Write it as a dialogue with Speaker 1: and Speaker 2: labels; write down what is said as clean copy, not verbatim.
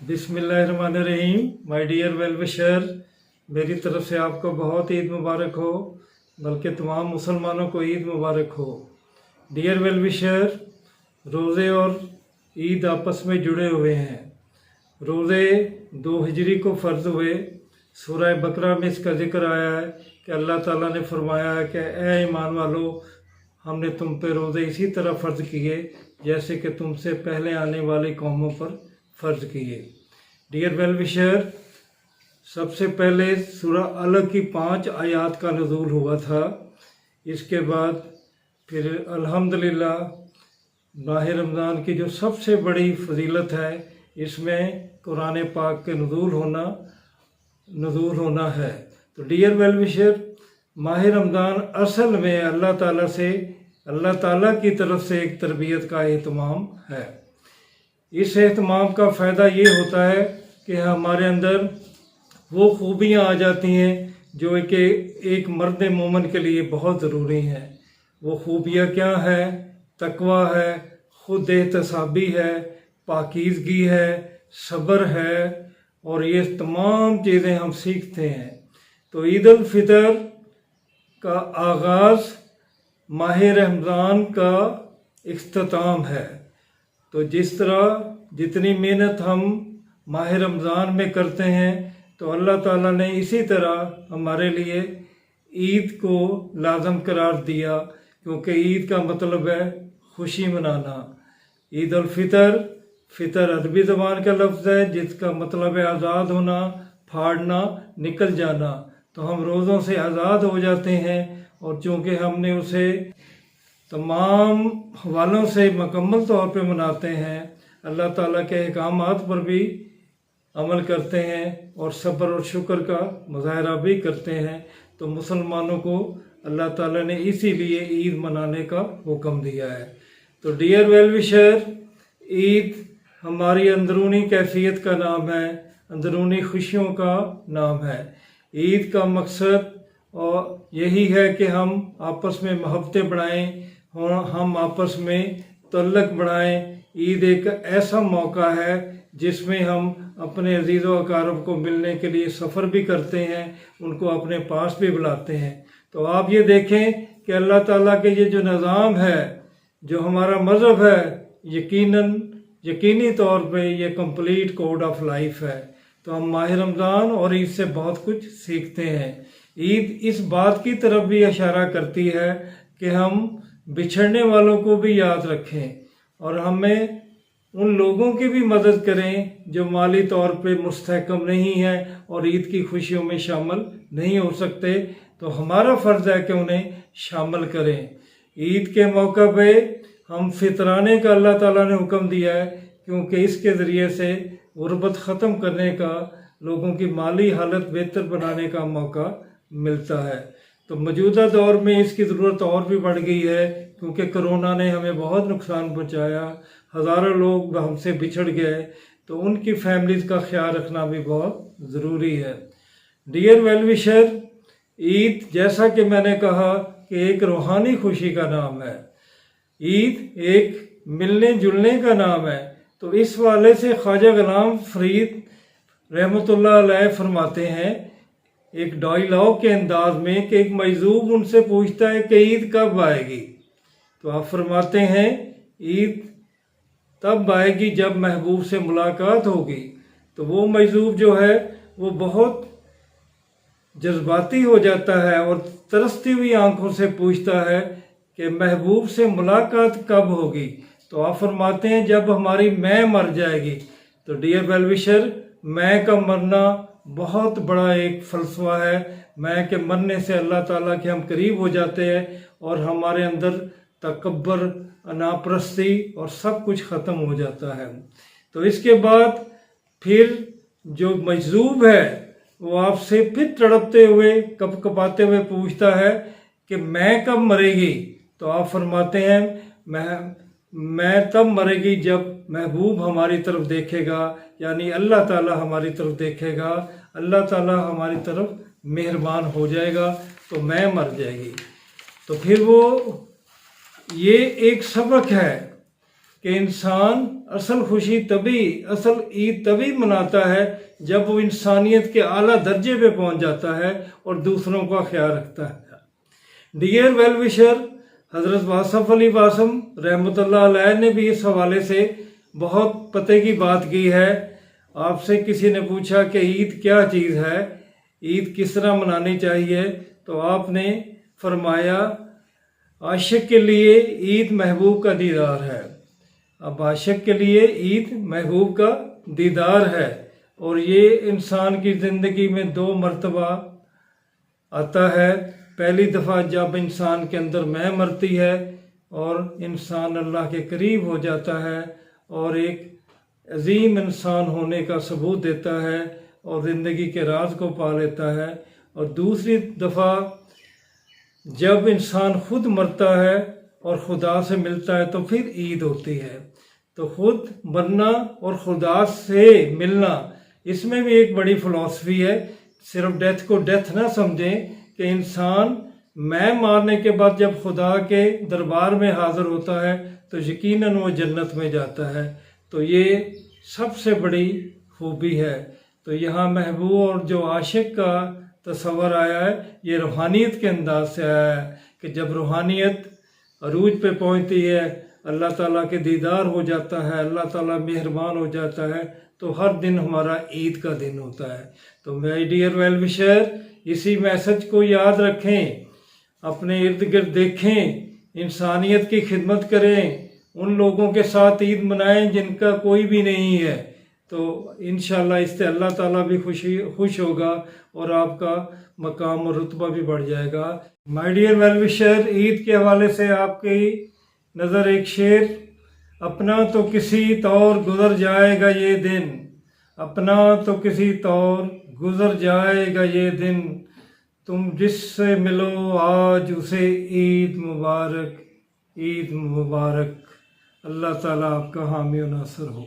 Speaker 1: बिस्मिल्लाहिर्रहमानिर्रहीम। My dear well wisher, मेरी तरफ से आपको बहुत ईद मुबारक हो, बल्कि तमाम मुसलमानों को ईद मुबारक हो। डियर वेल विशर, रोज़े और ईद आपस में जुड़े हुए हैं। रोज़े 2 हिजरी को फ़र्ज़ हुए। सूरह बकरा में इसका जिक्र आया है कि अल्लाह ताला ने फरमाया है कि ए ईमान वालो, हमने तुम पे रोज़े इसी तरह फ़र्ज़ किए जैसे कि तुमसे पहले आने वाली कौमों पर फ़र्ज़ किए। डियर वेल विशर, सबसे पहले सूरह अलग की 5 आयात का नुज़ूल हुआ था। इसके बाद फिर अल्हम्दुलिल्लाह माह रमज़ान की जो सबसे बड़ी फजीलत है, इसमें कुरान पाक के नुज़ूल होना है। तो डियर वेल विशर, माह रमज़ान असल में अल्लाह ताला की तरफ से एक तरबियत का एहतमाम है। इस एहतमाम का फ़ायदा ये होता है कि हमारे अंदर वो खूबियाँ आ जाती हैं जो कि एक मर्द मोमिन के लिए बहुत ज़रूरी हैं। वो खूबियाँ क्या है? तकवा है, खुद एहतसाबी है, पाकीज़गी है, सब्र है, और ये तमाम चीज़ें हम सीखते हैं। तो ईद उल फितर का आगाज़ माह रमज़ान का इख्तिताम है। तो जिस तरह जितनी मेहनत हम माह रमज़ान में करते हैं, तो अल्लाह ताला ने इसी तरह हमारे लिए ईद को लाज़म करार दिया, क्योंकि ईद का मतलब है खुशी मनाना। ईद उल फितर, फितर अरबी ज़बान का लफ्ज़ है जिसका मतलब है आज़ाद होना, फाड़ना, निकल जाना। तो हम रोज़ों से आज़ाद हो जाते हैं, और चूँकि हमने उसे तमाम हवालों से मुकम्मल तौर पे मनाते हैं, अल्लाह ताला के अहकामात पर भी अमल करते हैं और सब्र और शुक्र का मुज़ाहरा भी करते हैं, तो मुसलमानों को अल्लाह ताला ने इसीलिए ईद मनाने का हुक्म दिया है। तो डियर वेल विशर, ईद हमारी अंदरूनी कैफियत का नाम है, अंदरूनी खुशियों का नाम है। ईद का मकसद और यही है कि हम आपस में मोहब्बतें बढ़ाएं और हम आपस में तल्लक बढ़ाएं। ईद एक ऐसा मौका है जिसमें हम अपने अजीज़ व अकारब को मिलने के लिए सफ़र भी करते हैं, उनको अपने पास भी बुलाते हैं। तो आप ये देखें कि अल्लाह ताला के ये जो निज़ाम है, जो हमारा मज़हब है, यकीनी तौर पे ये कंप्लीट कोड ऑफ लाइफ है। तो हम माह रमज़ान और ईद से बहुत कुछ सीखते हैं। ईद इस बात की तरफ भी इशारा करती है कि हम बिछड़ने वालों को भी याद रखें और हमें उन लोगों की भी मदद करें जो माली तौर पे मुस्तहकम नहीं है और ईद की खुशियों में शामिल नहीं हो सकते। तो हमारा फ़र्ज़ है कि उन्हें शामिल करें। ईद के मौका पे हम फितराने का अल्लाह ताला ने हुक्म दिया है, क्योंकि इसके ज़रिए से गुर्बत ख़त्म करने का, लोगों की माली हालत बेहतर बनाने का मौका मिलता है। तो मौजूदा दौर में इसकी ज़रूरत और भी बढ़ गई है, क्योंकि कोरोना ने हमें बहुत नुकसान पहुंचाया, हज़ारों लोग हमसे बिछड़ गए, तो उनकी फैमिलीज़ का ख्याल रखना भी बहुत ज़रूरी है। डियर वेल विशर, ईद जैसा कि मैंने कहा कि एक रूहानी खुशी का नाम है। ईद एक मिलने जुलने का नाम है। तो इस वाले से ख्वाजा गुलाम फरीद रहमतुल्लाह अलैह फरमाते हैं एक डायलॉग के अंदाज में कि एक मजलूम उनसे पूछता है कि ईद कब आएगी। तो आप फरमाते हैं ईद तब आएगी जब महबूब से मुलाकात होगी। तो वो मजलूम जो है वो बहुत जज्बाती हो जाता है और तरसती हुई आंखों से पूछता है कि महबूब से मुलाकात कब होगी। तो आप फरमाते हैं जब हमारी मैं मर जाएगी। तो डियर वेल विशर, मैं का मरना बहुत बड़ा एक फ़लसफ़ा है। मैं के मरने से अल्लाह ताला के हम करीब हो जाते हैं और हमारे अंदर तकब्बर, अनापरस्ती और सब कुछ ख़त्म हो जाता है। तो इसके बाद फिर जो मजलूब है वो आपसे फिर तड़पते हुए, कपकपाते हुए पूछता है कि मैं कब मरेगी। तो आप फरमाते हैं मैं तब मरेगी जब महबूब हमारी तरफ देखेगा, यानी अल्लाह ताला हमारी तरफ देखेगा, अल्लाह ताला हमारी तरफ मेहरबान हो जाएगा, तो मैं मर जाएगी। तो फिर वो ये एक सबक है کہ انسان اصل عید تبھی مناتا ہے جب وہ انسانیت کے اعلیٰ درجے پہ پہنچ جاتا ہے اور دوسروں کا خیال رکھتا ہے۔ ڈیئر ویل وشر، حضرت واصف علی واسم رحمۃ اللہ علیہ نے بھی اس حوالے سے بہت پتے کی بات کی ہے۔ آپ سے کسی نے پوچھا کہ عید کیا چیز ہے، عید کس طرح منانی چاہیے، تو آپ نے فرمایا عاشق کے لیے عید محبوب کا دیدار ہے۔ اب عاشق کے لیے عید محبوب کا دیدار ہے، اور یہ انسان کی زندگی میں 2 مرتبہ آتا ہے۔ پہلی دفعہ جب انسان کے اندر میں مرتی ہے اور انسان اللہ کے قریب ہو جاتا ہے اور ایک عظیم انسان ہونے کا ثبوت دیتا ہے اور زندگی کے راز کو پا لیتا ہے، اور دوسری دفعہ جب انسان خود مرتا ہے اور خدا سے ملتا ہے تو پھر عید ہوتی ہے۔ تو خود مرنا اور خدا سے ملنا، اس میں بھی ایک بڑی فلسفی ہے۔ صرف ڈیتھ کو ڈیتھ نہ سمجھیں کہ انسان میں مارنے کے بعد جب خدا کے دربار میں حاضر ہوتا ہے تو یقیناً وہ جنت میں جاتا ہے۔ تو یہ سب سے بڑی خوبی ہے۔ تو یہاں محبوب اور جو عاشق کا تصور آیا ہے، یہ روحانیت کے انداز سے آیا ہے کہ جب روحانیت عروج پہ پہنچتی ہے، اللہ تعالیٰ کے دیدار ہو جاتا ہے، اللہ تعالیٰ مہربان ہو جاتا ہے، تو ہر دن ہمارا عید کا دن ہوتا ہے۔ تو میرے ڈیئر ویل وشر، اسی میسج کو یاد رکھیں، اپنے ارد گرد دیکھیں، انسانیت کی خدمت کریں، ان لوگوں کے ساتھ عید منائیں جن کا کوئی بھی نہیں ہے، تو انشاءاللہ اس سے اللہ تعالیٰ بھی خوش ہوگا اور آپ کا مقام اور رتبہ بھی بڑھ جائے گا۔ مائی ڈیئر ویل وشر، عید کے حوالے سے آپ کی نظر ایک شعر: اپنا تو کسی طور گزر جائے گا یہ دن، اپنا تو کسی طور گزر جائے گا یہ دن، تم جس سے ملو آج اسے عید مبارک، عید مبارک۔ اللہ تعالیٰ آپ کا حامی و ناصر ہو۔